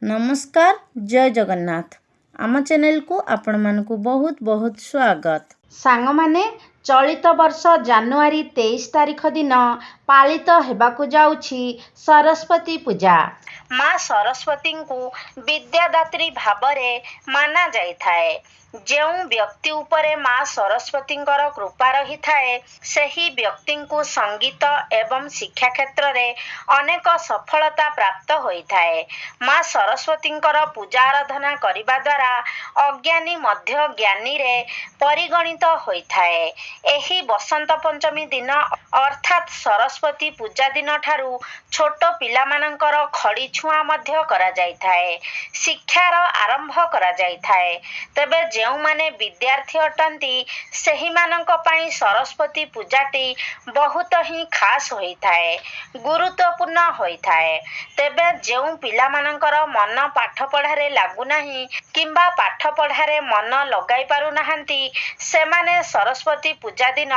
नमस्कार जय जगन्नाथ आम चैनल को आपण मानकु बहुत बहुत स्वागत। सांग माने चलित वर्ष जानुआरी 23 तारिख दिन पालित हेबाकु जाउछि सरस्वती पूजा। माँ सरस्वती को विद्यादात्री भावरे माना जाई थाए। जो व्यक्ति उपरे माँ सरस्वती कृपा रही थाए सही व्यक्ति को संगीत एवं शिक्षा क्षेत्र में अनेक सफलता प्राप्त होई थाए। माँ सरस्वती पूजा आराधना करिबा द्वारा अज्ञानी मध्य ज्ञानी रे परिगणित होई थाए। एही बसंत पंचमी दिन अर्थात सरस्वती पूजा दिन ठारू छोट पिला मानकर खड़ी छुआ मध्य करा जाई थाए। शिक्षार आरंभ करा जाई थाए। तबे जेउ माने विद्यार्थी अटंती सही मानक पई सरस्वती पूजाटी बहुत ही खास होई थाए, गुरुत्वपूर्ण होई थाए। तेबे जेउ पिला मानकर मन पाठ पढ़ारे लागु नाही किंबा पाठ पढ़ारे मन लगाई पारु नाहंती सेमाने सरस्वती पूजा दिन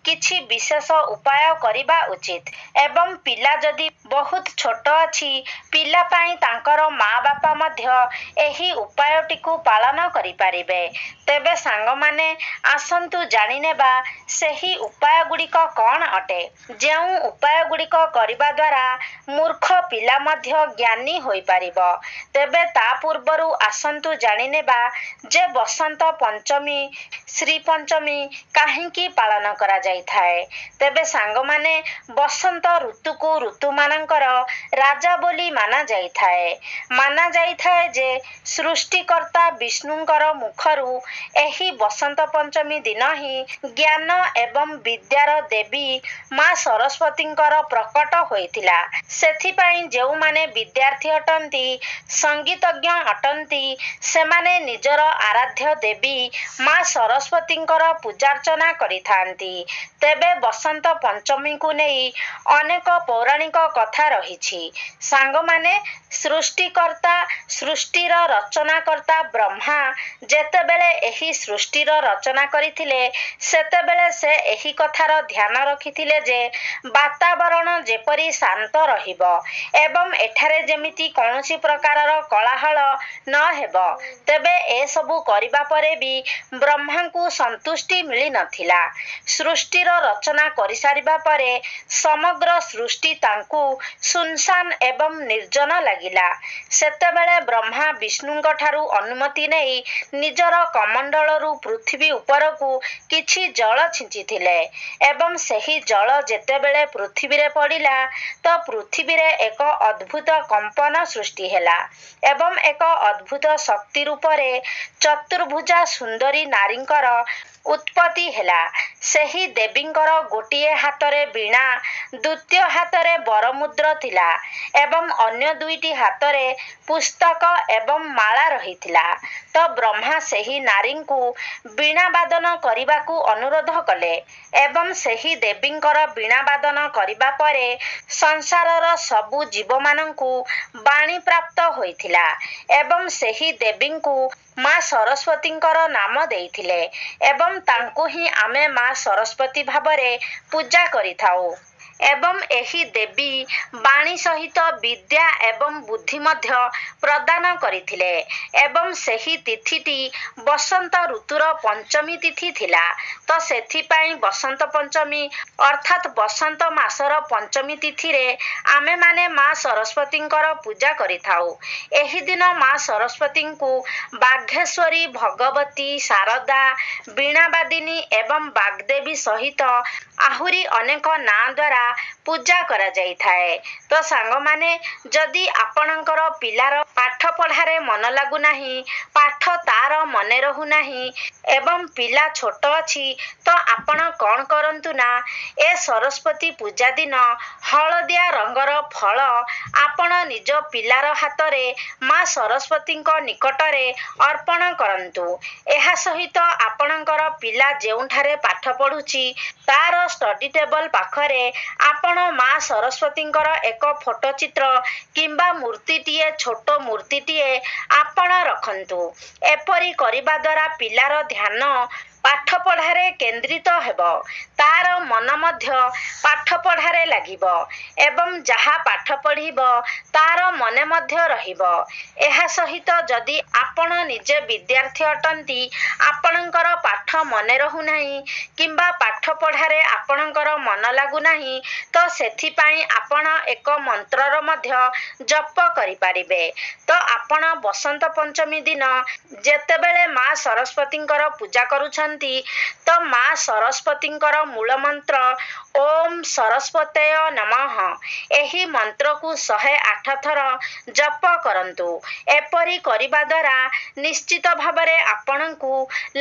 किछि विशेष उपाय करिबा उचित। एवं पिला जदि बहुत छोट अछि पिला पाई तांकर माँ बापा मध्य एही उपायटिकु पालन करि पारिबे। तेबे सांग माने आसंतु जानि नेबा सेही उपाय गुड़िक कौन अटे। जेउ उपाय गुड़िक करिबा द्वारा मूर्ख पिला मध्य ज्ञानी होई पारिबो। तेबे ता पूर्वरु आसंतु जानि नेबा जे बसंत पंचमी श्री पंचमी काहींकी पालन करा जाई थाए। तेबे सांग माने बसंत ऋतु को ऋतु मानकर राजा बोली माना जाई थाए। माना जाई थाए जे सृष्टिकर्ता विष्णुंकर मुखरू एही बसंत पंचमी दिन ही ज्ञान एवं विद्यार देवी माँ सरस्वतींकर प्रकट होइथिला। सेथिपाई जेउ माने विद्यार्थी अटंती संगीतज्ञ अटंती सेमाने निजर आराध्य देवी माँ सरस्वतींकर पूजार्चना करिथांती। तेबे बसंत पंचमी को नहीं अनेक पौराणिक कथा रहिछि। सांग माने सृष्टिकर्ता सृष्टिर रचनाकर्ता ब्रह्मा जेतेबेले एही सृष्टिर रचना करिथिले सेतेबेले से एही कथार ध्यान रखिथिले जे वातावरण जेपरि शांत रहिबो एवं एठारे जेमिति कौनसी प्रकारर कोलाहल न हेबो। तेबे ए सबु करिबा परे भी ब्रह्मा को संतुष्टि मिली नथिला। सृष्टिर रचना करि सारिबा परे समग्र सृष्टि तांकु सुनसान एवं निर्जन लागिला। सेतेबेले ब्रह्मा विष्णुंक ठारू अनुमति नेई निजर कमंडलरू पृथ्वी उपरकू किछि जल छिंचिथिले एवं सही जल जेतेबेले पृथ्वी रे पड़िला तो पृथ्वी रे एक अद्भुत कंपन सृष्टि हेला एवं एक अद्भुत शक्ति रूपरे चतुर्भुजा सुंदरी नारींकर उत्पत्ति हेला। सही देवींकर गोटिए हातरे बीणा द्वितीय हातरे बरमुद्र थिला एवं अन्य दुईटी हातरे पुस्तक एवं माला रहिथिला। तो ब्रह्मा सही नारी को बीणा वादन करिबाकू अनुरोध कले एवं सही देवींकर बीणा वादन करिबा परे संसारर सबु जीव मानंकू बाणी प्राप्त होइथिला एवं सही देवींकू माँ सरस्वतींकर नाम देइथिले एवं तांकू ही आमे माँ सरस्वती भावरे पूजा करिथाउ। एवं एही देवी बाणी सहित विद्या एवं बुद्धि मध्य प्रदान करिथिले एवं सही तिथिटी बसंत ऋतुर पंचमी तिथि थिला। तो सेथिपाई बसंत पंचमी अर्थात बसंत मासर पंचमी तिथि रे आमे माने माँ सरस्वतींकर पूजा करिथाउ। एही दिन माँ सरस्वती को बाघेश्वरी भगवती शारदा वीणावादिनी एवं बागदेवी सहित आहुरी अनेक ना द्वारा पूजा करा जाई थाए। तो सांग माने जदि आपणकर पिलार पाठ पढ़ारे मन लागु नाही पाठ तार मने रहु नाही एवं पिला छोट अछि तो आपण कौन करंतु ना ए सरस्वती पूजा दिन हलदिया रंगर फल आपण निज पिलार हातरे माँ सरस्वतींक निकटरे अर्पण करंतु। एहा सहित आपणकर पिला जेउठारे पाठ पढुछि तार स्टडी टेबल पाखरे आपण माँ सरस्वतींकर एक फोटो चित्र किंबा मूर्तिटीए छोट मूर्तिटीए आपण रखंतु। एपरि करिबा द्वारा पिलार ध्यान ପାଠ ପଢ଼ାରେ କେନ୍ଦ୍ରିତ ହେବ। ତାର ମନ ମଧ୍ୟ ପାଠ ପଢ଼ାରେ ଲାଗିବ ଏବଂ ଯାହା ପାଠ ପଢ଼ିବ ତାର ମନେ ମଧ୍ୟ ରହିବ। ଏହା ସହିତ ଯଦି ଆପଣ ନିଜେ ବିଦ୍ୟାର୍ଥୀ ଅଟନ୍ତି, ଆପଣଙ୍କର ପାଠ ମନେ ରହୁନାହିଁ କିମ୍ବା ପାଠ ପଢ଼ାରେ ଆପଣଙ୍କର ମନ ଲାଗୁନାହିଁ, ତ ସେଥିପାଇଁ ଆପଣ ଏକ ମନ୍ତ୍ରର ମଧ୍ୟ ଜପ କରିପାରିବେ। ତ ଆପଣ ବସନ୍ତ ପଞ୍ଚମୀ ଦିନ ଯେତେବେଳେ ମା ସରସ୍ୱତୀଙ୍କର ପୂଜା କରୁଛନ୍ତି, ତ ମା ସରସ୍ୱତୀଙ୍କର ମୂଳ ମନ୍ତ୍ର ଓମ୍ ସରସ୍ୱତୟ ନମଃ। ଏହି ମନ୍ତ୍ରକୁ 108 ଥର ଜପ କରନ୍ତୁ। ଏପରି କରିବା ଦ୍ୱାରା ନିଶ୍ଚିତ ଭାବରେ ଆପଣଙ୍କୁ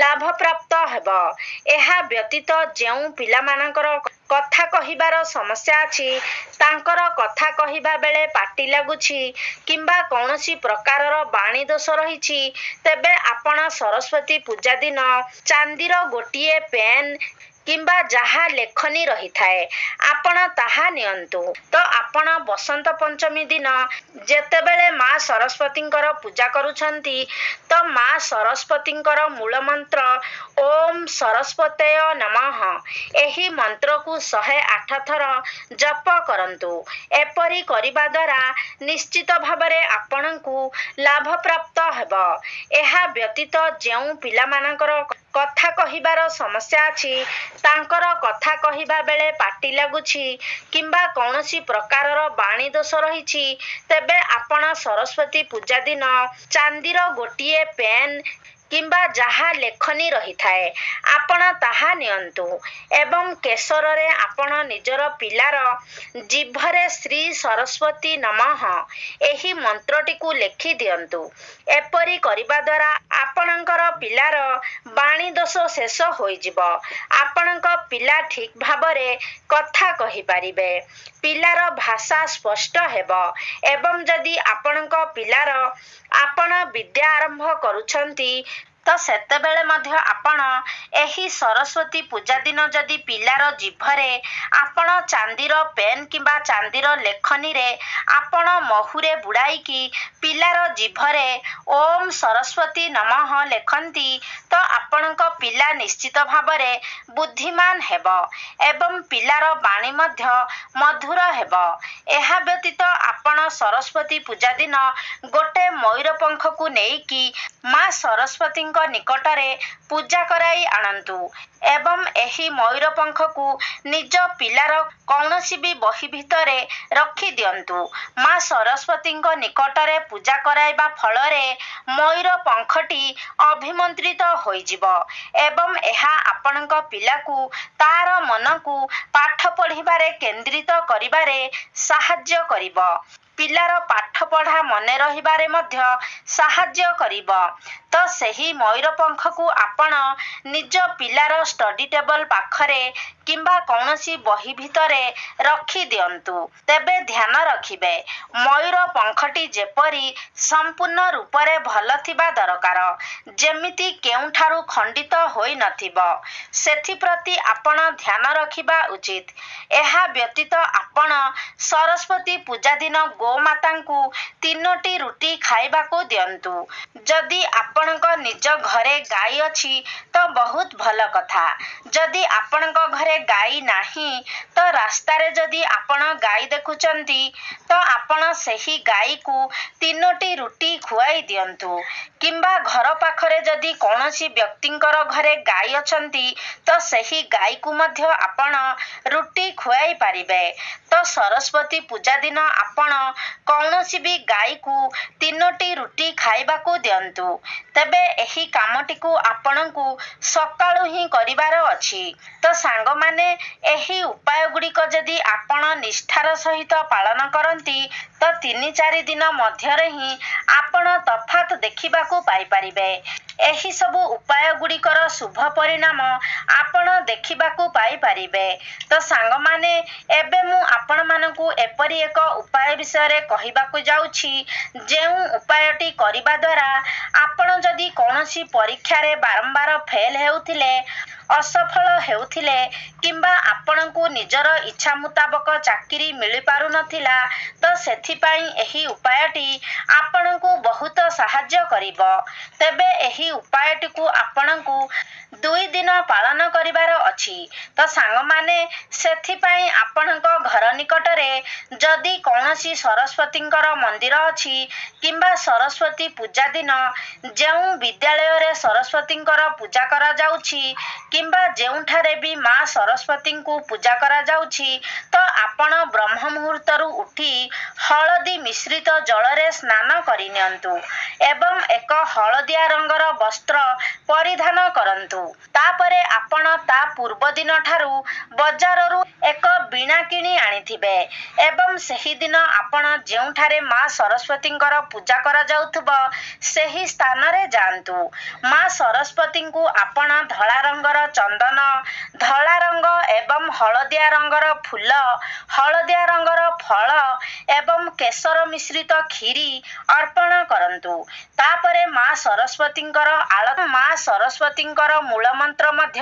ଲାଭ ପ୍ରାପ୍ତ ହେବ। ଏହା ବ୍ୟତୀତ ଯେଉଁ ପିଲାମାନଙ୍କର କଥା କହିବାର ସମସ୍ୟା ଅଛି, ତାଙ୍କର କଥା କହିବା ବେଳେ ପାଟି ଲାଗୁଛି କିମ୍ବା କୌଣସି ପ୍ରକାରର ବାଣୀ ଦୋଷ ରହିଛି, ତେବେ ଆପଣ ସରସ୍ୱତୀ ପୂଜା ଦିନ ଚାନ୍ଦିର ଗୋଟିଏ ପେନ୍ କିମ୍ବା ଯାହା ଲେଖନୀ ରହିଥାଏ, ଆପଣ ତାହା ନିଅନ୍ତୁ। ତ ଆପଣ ବସନ୍ତ ପଞ୍ଚମୀ ଦିନ ଯେତେବେଳେ ମା ସରସ୍ୱତୀଙ୍କର ପୂଜା କରୁଛନ୍ତି, ତ ମା ସରସ୍ୱତୀଙ୍କର ମୂଳ ମନ୍ତ୍ର ଓମ୍ ସରସ୍ୱତୟ ନମଃ। ଏହି ମନ୍ତ୍ରକୁ 108 ଥର ଜପ କରନ୍ତୁ। ଏପରି କରିବା ଦ୍ୱାରା ନିଶ୍ଚିତ ଭାବରେ ଆପଣଙ୍କୁ ଲାଭ ପ୍ରାପ୍ତ ହେବ। ଏହା ବ୍ୟତୀତ ଯେଉଁ ପିଲାମାନଙ୍କର କଥା କହିବାର ସମସ୍ୟା ଅଛି, ତାଙ୍କର କଥା କହିବା ବେଳେ ପାଟି ଲାଗୁଛି କିମ୍ବା କୌଣସି ପ୍ରକାରର ବାଣୀ ଦୋଷ ରହିଛି, ତେବେ ଆପଣ ସରସ୍ୱତୀ ପୂଜା ଦିନ ଚାନ୍ଦିର ଗୋଟିଏ ପେନ୍ କିମ୍ବା ଯାହା ଲେଖନୀ ରହିଥାଏ, ଆପଣ ତାହା ନିଅନ୍ତୁ ଏବଂ କେଶରରେ ଆପଣ ନିଜର ପିଲାର ଜିଭରେ ଶ୍ରୀ ସରସ୍ୱତୀ ନମଃ ଏହି ମନ୍ତ୍ରଟିକୁ ଲେଖି ଦିଅନ୍ତୁ। ଏପରି କରିବା ଦ୍ୱାରା ଆପଣଙ୍କର ପିଲାର ବାଣୀ ଦୋଷ ଶେଷ ହୋଇଯିବ। ଆପଣଙ୍କ ପିଲା ଠିକ୍ ଭାବରେ କଥା କହିପାରିବେ। ପିଲାର ଭାଷା ସ୍ପଷ୍ଟ ହେବ ଏବଂ ଯଦି ଆପଣଙ୍କ ପିଲାର ଆପଣ ବିଦ୍ୟା ଆରମ୍ଭ କରୁଛନ୍ତି, ତ ସେତେବେଳେ ମଧ୍ୟ ଆପଣ ଏହି ସରସ୍ୱତୀ ପୂଜା ଦିନ ଯଦି ପିଲାର ଜିଭରେ ଆପଣ ଚାନ୍ଦିର ପେନ୍ କିମ୍ବା ଚାନ୍ଦିର ଲେଖନୀରେ ଆପଣ ମହୁରେ ବୁଡ଼ାଇକି ପିଲାର ଜିଭରେ ଓମ୍ ସରସ୍ୱତୀ ନମଃ ଲେଖନ୍ତି, ତ ଆପଣଙ୍କ ପିଲା ନିଶ୍ଚିତ ଭାବରେ ବୁଦ୍ଧିମାନ ହେବ ଏବଂ ପିଲାର ବାଣୀ ମଧ୍ୟ ମଧୁର ହେବ। ଏହା ବ୍ୟତୀତ ଆପଣ ସରସ୍ୱତୀ ପୂଜା ଦିନ ଗୋଟେ ମୟୂର ପଙ୍ଖକୁ ନେଇକି ମା ସରସ୍ୱତୀଙ୍କ ନିକଟରେ ପୂଜା କରାଇ ଆଣନ୍ତୁ ଏବଂ ଏହି ମୟୂର ପଙ୍ଖକୁ ନିଜ ପିଲାର କୌଣସି ବି ବହି ଭିତରେ ରଖି ଦିଅନ୍ତୁ। ମା ସରସ୍ୱତୀଙ୍କ ନିକଟରେ ପୂଜା କରାଇବା ଫଳରେ ମୟୂର ପଙ୍ଖଟି ଅଭିମନ୍ତ୍ରିତ ହୋଇଯିବ ଏବଂ ଏହା ଆପଣଙ୍କ ପିଲାକୁ ତାର ମନକୁ ପାଠ ପଢ଼ିବାରେ କେନ୍ଦ୍ରିତ କରିବାରେ ସାହାଯ୍ୟ କରିବ। ପିଲାର ପାଠ ପଢ଼ା ମନେ ରହିବାରେ ମଧ୍ୟ ସାହାଯ୍ୟ କରିବ। ତ ସେହି ମୟୂର ପଙ୍ଖକୁ ଆପଣ ନିଜ ପିଲାର ଷ୍ଟଡି ଟେବଲ ପାଖରେ କିମ୍ବା କୌଣସି ବହି ଭିତରେ ରଖି ଦିଅନ୍ତୁ। ତେବେ ଧ୍ୟାନ ରଖିବେ, ମୟୂର ପଙ୍ଖଟି ଯେପରି ସମ୍ପୂର୍ଣ୍ଣ ରୂପରେ ଭଲ ଥିବା ଦରକାର, ଯେମିତି କେଉଁଠାରୁ ଖଣ୍ଡିତ ହୋଇନଥିବ, ସେଥିପ୍ରତି ଆପଣ ଧ୍ୟାନ ରଖିବା ଉଚିତ। ଏହା ବ୍ୟତୀତ ଆପଣ ସରସ୍ୱତୀ ପୂଜା ଦିନ ଗୋମାତାଙ୍କୁ 3ଟି ରୁଟି ଖାଇବାକୁ ଦିଅନ୍ତୁ। ଯଦି ଆପଣଙ୍କ ନିଜ ଘରେ ଗାଈ ଅଛି, ତ ବହୁତ ଭଲ କଥା। ଯଦି ଆପଣଙ୍କ ଘରେ ଗାଈ ନାହିଁ, ତ ରାସ୍ତାରେ ଯଦି ଆପଣ ଗାଈ ଦେଖୁଛନ୍ତି, ତ ଆପଣ ସେହି ଗାଈକୁ 3ଟି ରୁଟି ଖୁଆଇ ଦିଅନ୍ତୁ କିମ୍ବା ଘର ପାଖରେ ଯଦି କୌଣସି ବ୍ୟକ୍ତିଙ୍କର ଘରେ ଗାଈ ଅଛନ୍ତି, ତ ସେହି ଗାଈକୁ ମଧ୍ୟ ଆପଣ ରୁଟି ଖୁଆଇ ପାରିବେ। ତ ସରସ୍ୱତୀ ପୂଜା ଦିନ ଆପଣ କୌଣସି ବି ଗାଈକୁ 3ଟି ରୁଟି ଖାଇବାକୁ ଦିଅନ୍ତୁ। ତେବେ ଏହି କାମଟିକୁ ଆପଣଙ୍କୁ ସକାଳୁ ହିଁ କରିବାର ଅଛି। ତ ସାଙ୍ଗମାନେ, ଏହି ଉପାୟ ଗୁଡ଼ିକ ଯଦି ଆପଣ ନିଷ୍ଠାର ସହିତ ପାଳନ କରନ୍ତି, ତ 3-4 ଦିନ ମଧ୍ୟରେ ହିଁ ଆପଣ ତଫାତ୍ ଦେଖିବାକୁ ପାଇପାରିବେ। ଏହି ସବୁ ଉପାୟ ଗୁଡ଼ିକର ଶୁଭ ପରିଣାମ ଆପଣ ଦେଖିବାକୁ ପାଇପାରିବେ। ତ ସାଙ୍ଗମାନେ, ଏବେ ମୁଁ ଆପଣମାନଙ୍କୁ ଏପରି ଏକ ଉପାୟ ବିଷୟରେ କହିବାକୁ ଯାଉଛି, ଯେଉଁ ଉପାୟଟି କରିବା ଦ୍ୱାରା ଆପଣ ଯଦି କୌଣସି ପରୀକ୍ଷାରେ ବାରମ୍ବାର ଫେଲ୍ ହେଉଥିଲେ, ଅସଫଳ ହେଉଥିଲେ କିମ୍ବା ଆପଣଙ୍କୁ ନିଜର ଇଚ୍ଛା ମୁତାବକ ଚାକିରି ମିଳିପାରୁନଥିଲା, ତ ସେଥିପାଇଁ ଏହି ଉପାୟଟି ଆପଣଙ୍କୁ ବହୁତ ସାହାଯ୍ୟ କରିବ। ତେବେ ଏହି ଉପାୟଟିକୁ ଆପଣଙ୍କୁ 2 ଦିନ ପାଳନ କରିବାର ଅଛି। ତ ସାଙ୍ଗମାନେ ସେଥିପାଇଁ ଆପଣଙ୍କ ଘର ନିକଟରେ ଯଦି କୌଣସି ସରସ୍ୱତୀଙ୍କର ମନ୍ଦିର ଅଛି କିମ୍ବା ସରସ୍ୱତୀ ପୂଜା ଦିନ ଯେଉଁ ବିଦ୍ୟାଳୟରେ ସରସ୍ୱତୀଙ୍କର ପୂଜା କରାଯାଉଛି କିମ୍ବା ଯେଉଁଠାରେ ବି ମା ସରସ୍ୱତୀଙ୍କୁ ପୂଜା କରାଯାଉଛି ତ ଆପଣ ବ୍ରହ୍ମ ମୁହୂର୍ତ୍ତରୁ ଉଠି ହଳଦୀ ମିଶ୍ରିତ ଜଳରେ ସ୍ନାନ କରିନିଅନ୍ତୁ ଏବଂ ଏକ ହଳଦିଆ ରଙ୍ଗର ବସ୍ତ୍ର ପରିଧାନ କରନ୍ତୁ। ତାପରେ ଆପଣ ତା ପୂର୍ବ ଦିନ ଠାରୁ ବଜାରରୁ ଏକ ବୀଣା କିଣି ଆଣିଥିବେ ଏବଂ ସେହିଦିନ ଆପଣ ଯେଉଁଠାରେ ମା ସରସ୍ୱତୀଙ୍କର ପୂଜା କରାଯାଉଥିବ ସେହି ସ୍ଥାନରେ ଯାଆନ୍ତୁ। ମା ସରସ୍ୱତୀଙ୍କୁ ଆପଣ ଧଳା ରଙ୍ଗର ଚନ୍ଦନ, ଧଳା ରଙ୍ଗ ଏବଂ ହଳଦିଆ ରଙ୍ଗର ଫୁଲ, ହଳଦିଆ ରଙ୍ଗର ଫଳ ଏବଂ କେଶର ମିଶ୍ରିତ କ୍ଷୀରି ଅର୍ପଣ କରନ୍ତୁ। ତାପରେ ମା ସରସ୍ୱତୀଙ୍କର ମୂଳ ମନ୍ତ୍ର ମଧ୍ୟ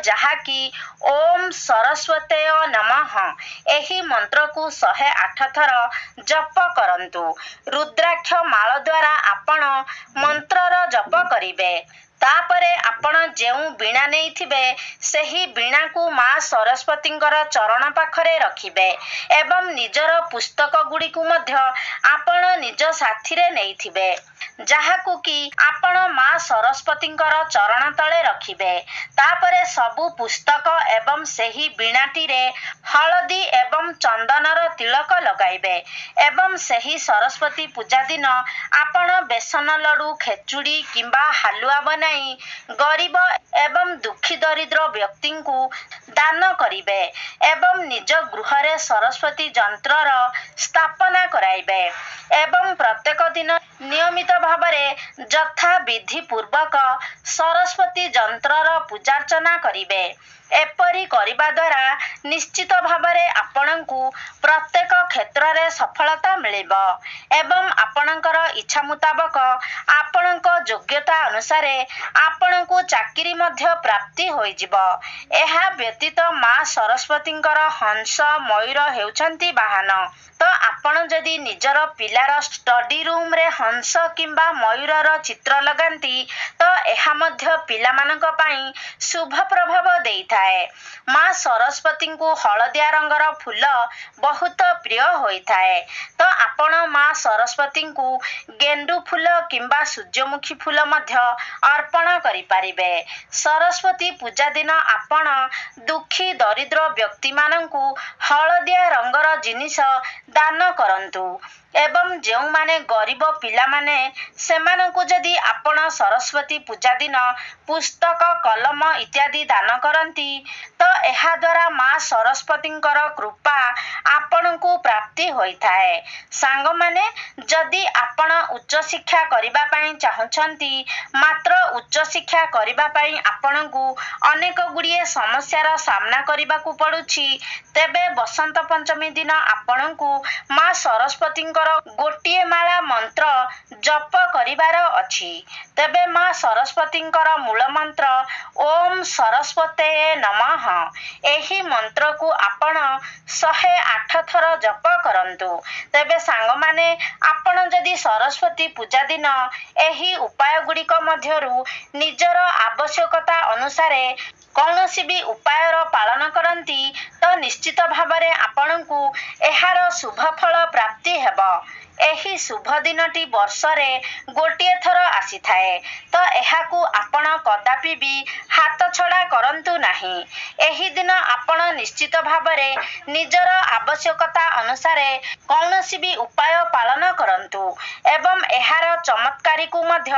ଯାହାକି ଓମ୍ ସରସ୍ୱତୟ ନମଃ, ଏହି ମନ୍ତ୍ରକୁ 108 ଥର ଜପ କରନ୍ତୁ। ରୁଦ୍ରାକ୍ଷ ମାଳ ଦ୍ୱାରା ଆପଣ ମନ୍ତ୍ରର ଜପ କରିବେ। ତାପରେ ଆପଣ ଯେଉଁ ବୀଣା ନେଇଥିବେ ସେହି ବୀଣାକୁ ମା ସରସ୍ୱତୀଙ୍କର ଚରଣ ପାଖରେ ରଖିବେ ଏବଂ ନିଜର ପୁସ୍ତକ ଗୁଡ଼ିକୁ ମଧ୍ୟ ଆପଣ ନିଜ ସାଥିରେ ନେଇଥିବେ ଯାହାକୁ କି ଆପଣ ମା ସରସ୍ୱତୀଙ୍କର ଚରଣ ତଳେ ରଖିବେ। ତାପରେ ସବୁ ପୁସ୍ତକ ଏବଂ ସେହି ବୀଣାଟିରେ ହଳଦୀ ଏବଂ ଚନ୍ଦନର ତିଳକ ଲଗାଇବେ ଏବଂ ସେହି ସରସ୍ୱତୀ ପୂଜା ଦିନ ଆପଣ ବେସନ ଲଡୁ, ଖେଚୁଡ଼ି କିମ୍ବା ହାଲୁଆ ବନାଇ ଗରିବ ଏବଂ ଦୁଃଖୀ ଦରିଦ୍ର ବ୍ୟକ୍ତିଙ୍କୁ ଦାନ କରିବେ ଏବଂ ନିଜ ଗୃହରେ ସରସ୍ୱତୀ ଯନ୍ତ୍ରର ସ୍ଥାପନା କରାଇବେ ଏବଂ ପ୍ରତ୍ୟେକ ଦିନ ନିୟମିତ ଭାବରେ ଯଥା ବିଧି ପୂର୍ବକ ସରସ୍ୱତୀ ଯନ୍ତ୍ରର ପୂଜାର୍ଚ୍ଚନା କରିବେ। ଏପରି କରିବା ଦ୍ୱାରା ନିଶ୍ଚିତ ଭାବରେ ଆପଣଙ୍କୁ ପ୍ରତ୍ୟେକ କ୍ଷେତ୍ରରେ ସଫଳତା ମିଳିବ ଏବଂ ଆପଣଙ୍କର ଇଚ୍ଛା ମୁତାବକ ଆପଣଙ୍କ ଯୋଗ୍ୟତା ଅନୁସାରେ ଆପଣଙ୍କୁ ଚାକିରି ମଧ୍ୟ ପ୍ରାପ୍ତି ହୋଇଯିବ। ଏହା ବ୍ୟତୀତ ମା ସରସ୍ୱତୀଙ୍କର ହଂସ, ମୟୂର ହେଉଛନ୍ତି ବାହନ। ତ ଆପଣ ଯଦି ନିଜର ପିଲାର ଷ୍ଟଡି ରୁମରେ ହଂସ କିମ୍ବା ମୟୂରର ଚିତ୍ର ଲଗାନ୍ତି ତ ଏହା ମଧ୍ୟ ପିଲାମାନଙ୍କ ପାଇଁ ଶୁଭ ପ୍ରଭାବ ଦେଇଥାଏ। ମା ସରସ୍ୱତୀଙ୍କୁ ହଳଦିଆ ରଙ୍ଗର ଫୁଲ ବହୁତ ପ୍ରିୟ ହୋଇଥାଏ। ତ ଆପଣ ମା ସରସ୍ୱତୀଙ୍କୁ ଗେଣ୍ଡୁ ଫୁଲ କିମ୍ବା ସୂର୍ଯ୍ୟମୁଖୀ ଫୁଲ ମଧ୍ୟ ଅର୍ପଣ କରିପାରିବେ। ସରସ୍ୱତୀ ପୂଜା ଦିନ ଆପଣ ଦୁଃଖୀ ଦରିଦ୍ର ବ୍ୟକ୍ତିମାନଙ୍କୁ ହଳଦିଆ ରଙ୍ଗର ଜିନିଷ ଦାନ କରନ୍ତୁ ଏବଂ ଯେଉଁମାନେ ଗରିବ ପିଲାମାନେ ସେମାନଙ୍କୁ ଯଦି ଆପଣ ସରସ୍ୱତୀ ପୂଜା ଦିନ ପୁସ୍ତକ, କଲମ ଇତ୍ୟାଦି ଦାନ କରନ୍ତି ତ ଏହା ଦ୍ୱାରା ମା ସରସ୍ୱତୀଙ୍କର କୃପା ଆପଣଙ୍କୁ ପ୍ରାପ୍ତି ହୋଇଥାଏ। ସାଙ୍ଗମାନେ ଯଦି ଆପଣ ଉଚ୍ଚଶିକ୍ଷା କରିବା ପାଇଁ ଚାହୁଁଛନ୍ତି ମାତ୍ର ଉଚ୍ଚଶିକ୍ଷା କରିବା ପାଇଁ ଆପଣଙ୍କୁ ଅନେକ ଗୁଡ଼ିଏ ସମସ୍ୟାର ସାମ୍ନା କରିବାକୁ ପଡୁଛି ତେବେ ବସନ୍ତ ପଞ୍ଚମୀ ଦିନ ଆପଣଙ୍କୁ ମା ସରସ୍ୱତୀଙ୍କର ଗୋଟିଏ ମାଳା ମନ୍ତ୍ର ଜପ କରିବାର ଅଛି। ତେବେ ମା ସରସ୍ୱତୀଙ୍କର ମୂଳ ମନ୍ତ୍ର ଓମ୍ ସରସ୍ୱତୟେ ନମଃ, ଏହି ମନ୍ତ୍ରକୁ ଆପଣ 108 ଥର ଜପ କରନ୍ତୁ। ତେବେ ସାଙ୍ଗମାନେ ଆପଣ ଯଦି ସରସ୍ୱତୀ ପୂଜା ଦିନ ଏହି ଉପାୟ ଗୁଡ଼ିକ ମଧ୍ୟରୁ ନିଜର ଆବଶ୍ୟକତା ଅନୁସାରେ କୌଣସି ବି ଉପାୟର ପାଳନ କରନ୍ତି ତ ନିଶ୍ଚିତ ଭାବରେ ଆପଣଙ୍କୁ ଏହାର ଶୁଭ ଫଳ ପ୍ରାପ୍ତି ହେବ। ଏହି ଶୁଭ ଦିନଟି ବର୍ଷରେ ଗୋଟିଏ ଥର ଆସିଥାଏ ତ ଏହାକୁ ଆପଣ କଦାପି ବି ହାତଛଡ଼ା କରନ୍ତୁ ନାହିଁ। ଏହି ଦିନ ଆପଣ ନିଶ୍ଚିତ ଭାବରେ ନିଜର ଆବଶ୍ୟକତା ଅନୁସାରେ କୌଣସି ବି ଉପାୟ ପାଳନ କରନ୍ତୁ ଏବଂ ଏହାର ଚମତ୍କାରୀକୁ ମଧ୍ୟ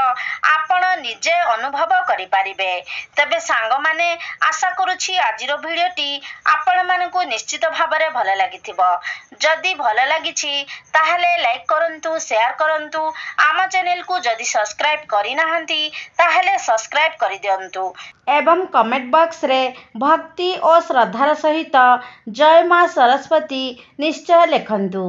ଆପଣ ନିଜେ ଅନୁଭବ କରିପାରିବେ। ତେବେ ସାଙ୍ଗମାନେ ଆଶା କରୁଛି ଆଜିର ଭିଡ଼ିଓଟି ଆପଣମାନଙ୍କୁ ନିଶ୍ଚିତ ଭାବରେ ଭଲ ଲାଗିଥିବ। ଯଦି ଭଲ ଲାଗିଛି ତାହେଲେ ଲାଇକ୍ କରନ୍ତୁ, ସେୟାର କରନ୍ତୁ। ଆମ ଚ୍ୟାନେଲକୁ ଯଦି ସବସ୍କ୍ରାଇବ୍ କରିନାହାନ୍ତି ତାହେଲେ ସବସ୍କ୍ରାଇବ୍ କରିଦିଅନ୍ତୁ ଏବଂ କମେଣ୍ଟ ବକ୍ସରେ ଭକ୍ତି ଓ ଶ୍ରଦ୍ଧାର ସହିତ ଜୟ ମା ସରସ୍ୱତୀ ନିଶ୍ଚୟ ଲେଖନ୍ତୁ।